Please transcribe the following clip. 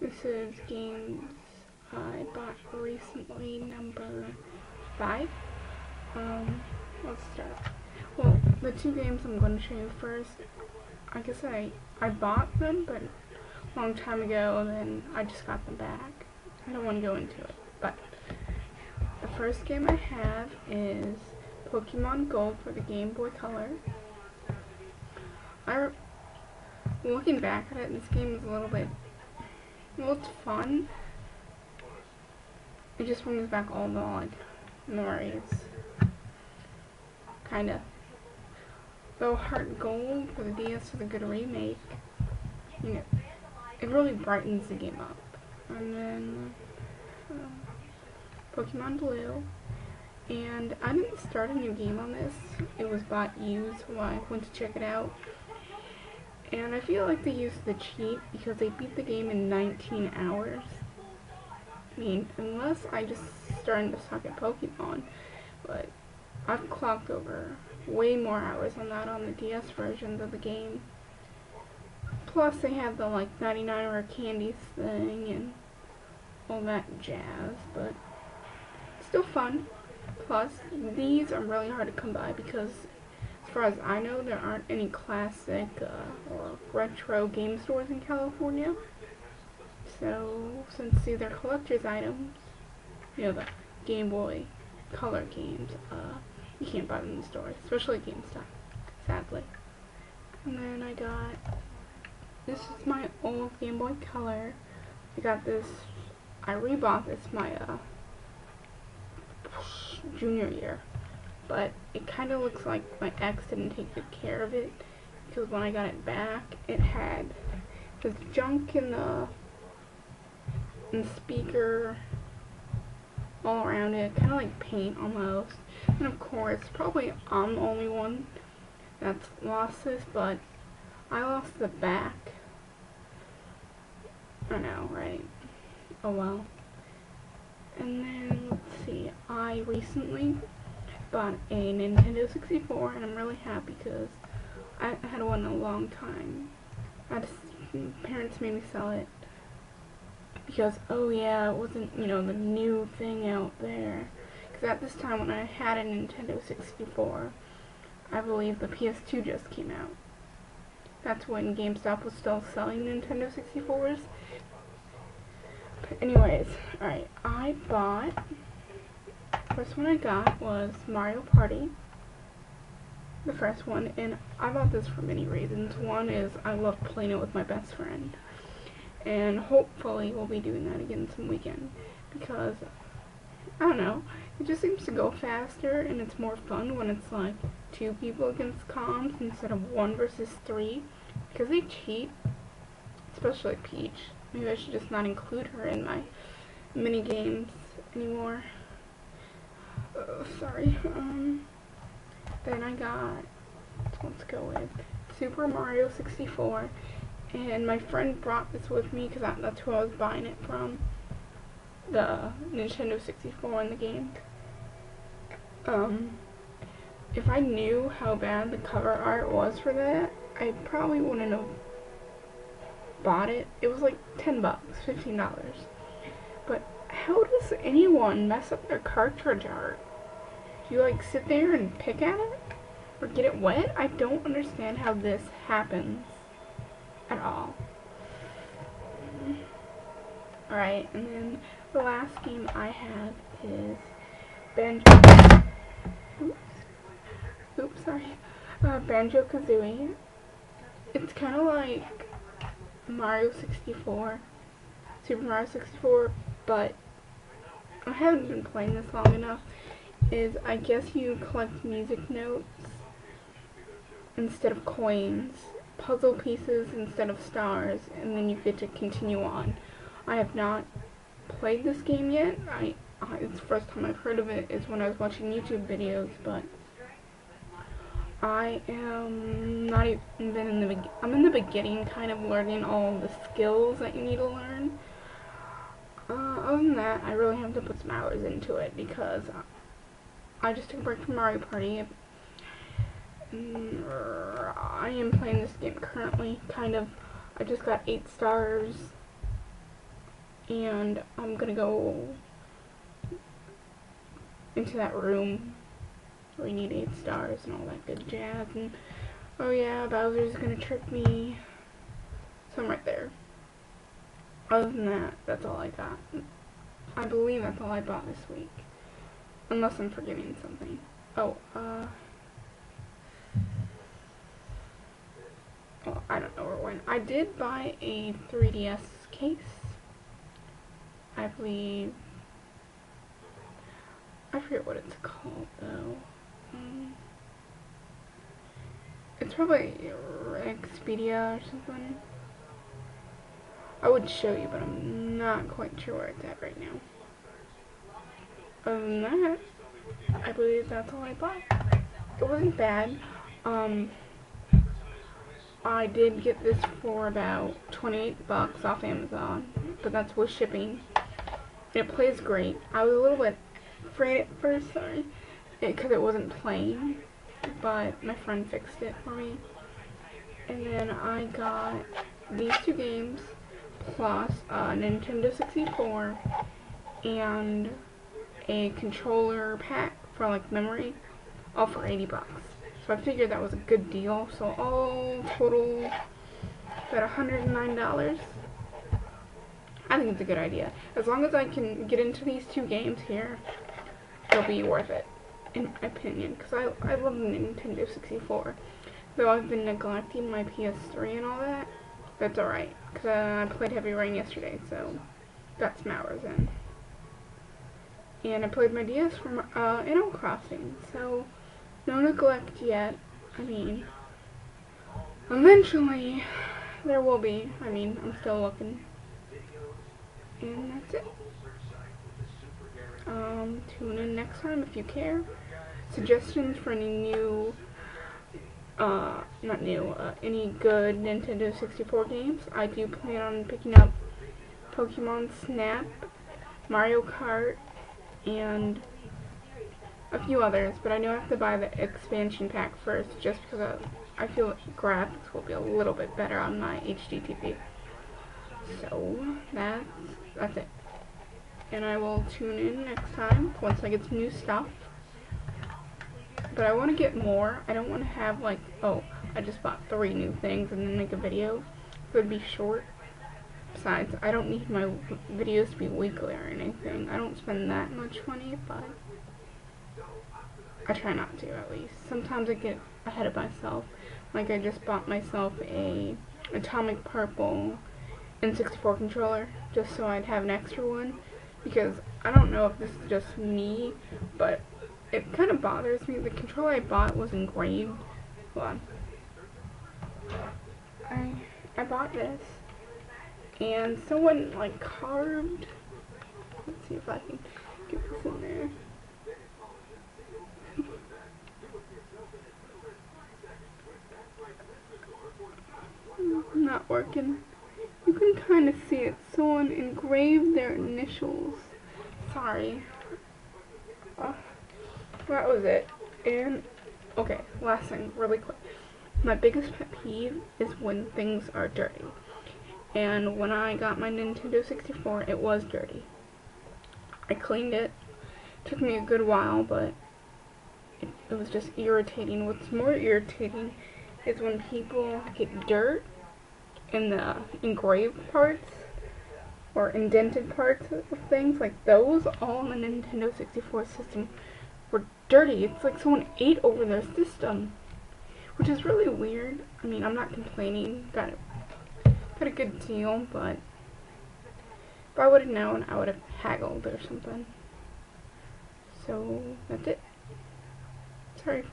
This is games I bought recently, number 5. Let's start. Well, the two games I'm going to show you first, I guess I bought them, but a long time ago, then I just got them back. I don't want to go into it, but the first game I have is Pokemon Gold for the Game Boy Color. Looking back at it, this game is a little bit, well, it's fun. It just brings back all the, memories. Kinda. Though Heart Gold for the DS is a good remake, you know, it really brightens the game up. And then, Pokemon Blue. And I didn't start a new game on this. It was bought used when I went to check it out. And I feel like they used the cheat because they beat the game in 19 hours. I mean, unless I just started to suck at Pokemon, but I've clocked over way more hours on that on the DS versions of the game. Plus they have the 99 rare candies thing and all that jazz, but still fun. Plus, these are really hard to come by because as far as I know, there aren't any classic or retro game stores in California. So, since these are collector's items, the Game Boy Color games, you can't buy them in the stores, especially GameStop, sadly. And then I got, this is my old Game Boy Color. I got this, I rebought this my junior year, but it kind of looks like my ex didn't take good care of it, because when I got it back, it had this junk in the speaker all around it, kind of like paint almost. And of course, probably I'm the only one that's lost this, but I lost the back. I know, right? Oh well. And then, let's see, I recently bought a Nintendo 64, and I'm really happy because I had one in a long time. Parents made me sell it because, oh yeah, it wasn't, the new thing out there. Because at this time when I had a Nintendo 64, I believe the PS2 just came out. That's when GameStop was still selling Nintendo 64s. But anyways, alright, I bought, first one I got was Mario Party, the first one, and I bought this for many reasons. One is I love playing it with my best friend, and hopefully we'll be doing that again some weekend, because, I don't know, it just seems to go faster, and it's more fun when it's like 2 people against comms instead of 1 versus 3, because they cheat, especially Peach. Maybe I should just not include her in my mini games anymore. Sorry. Then I got, let's go with Super Mario 64, and my friend brought this with me because that's who I was buying it from, the Nintendo 64 in the game. If I knew how bad the cover art was for that, I probably wouldn't have bought it. It was like $10, $15. But how does anyone mess up their cartridge art? Do you sit there and pick at it? Or get it wet? I don't understand how this happens at all. Alright, and then the last game I have is Banjo-Kazooie. It's kind of like Mario 64, Super Mario 64, but I haven't been playing this long enough. I guess you collect music notes instead of coins, puzzle pieces instead of stars, and then you get to continue on. I have not played this game yet. It's the first time I've heard of it is when I was watching YouTube videos, but I am not even I'm in the beginning, kind of learning all the skills that you need to learn. Other than that, I really have to put some hours into it because I just took a break from Mario Party. I am playing this game currently, kind of. I just got 8 stars and I'm gonna go into that room where you need 8 stars and all that good jazz, and oh yeah, Bowser's gonna trick me, so I'm right there. Other than that, that's all I got. I believe that's all I bought this week, unless I'm forgetting something. Oh, well, I don't know where it went. I did buy a 3DS case, I believe. I forget what it's called though. It's probably Expedia or something. I would show you, but I'm not quite sure where it's at right now. Other than that, I believe that's all I bought. It wasn't bad. I did get this for about 28 bucks off Amazon, but that's with shipping. It plays great. I was a little bit afraid at first, sorry, because it wasn't playing, but my friend fixed it for me. And then I got these 2 games, plus a Nintendo 64, and a controller pack for like memory, all for 80 bucks. So I figured that was a good deal, so all total about $109. I think it's a good idea. As long as I can get into these 2 games here, it'll be worth it, in my opinion, because I love the Nintendo 64. Though I've been neglecting my PS3 and all that, that's alright, because I played Heavy Rain yesterday, so got some hours in. And I played my DS from Animal Crossing, so no neglect yet. I mean, eventually there will be. I mean, I'm still looking. And that's it. Tune in next time if you care. Suggestions for any new, any good Nintendo 64 games. I do plan on picking up Pokemon Snap, Mario Kart, and a few others, but I know I have to buy the expansion pack first, just because I feel graphics will be a little bit better on my HD TV. So that's it. And I will tune in next time once I get some new stuff. But I want to get more. I don't want to have like, oh, I just bought 3 new things and then make a video. It would be short. Besides, I don't need my videos to be weekly or anything. I don't spend that much money, but I try not to, at least. Sometimes I get ahead of myself. Like I just bought myself a Atomic Purple N64 controller, just so I'd have an extra one. Because I don't know if this is just me, but it kind of bothers me. The controller I bought was engraved. Hold on. I bought this, and someone like carved. Let's see if I can get this in there. Not working. You can kind of see it. Someone engraved their initials. Sorry. That was it. And, okay, last thing, really quick. My biggest pet peeve is when things are dirty. And when I got my Nintendo 64, it was dirty. I cleaned it. Took me a good while, but it was just irritating. What's more irritating is when people get dirt in the engraved parts or indented parts of things, like those all in the Nintendo 64 system were dirty. It's like someone ate over their system, which is really weird. I mean, I'm not complaining. Got a good deal, but if I would have known, I would have haggled or something. So that's it. Sorry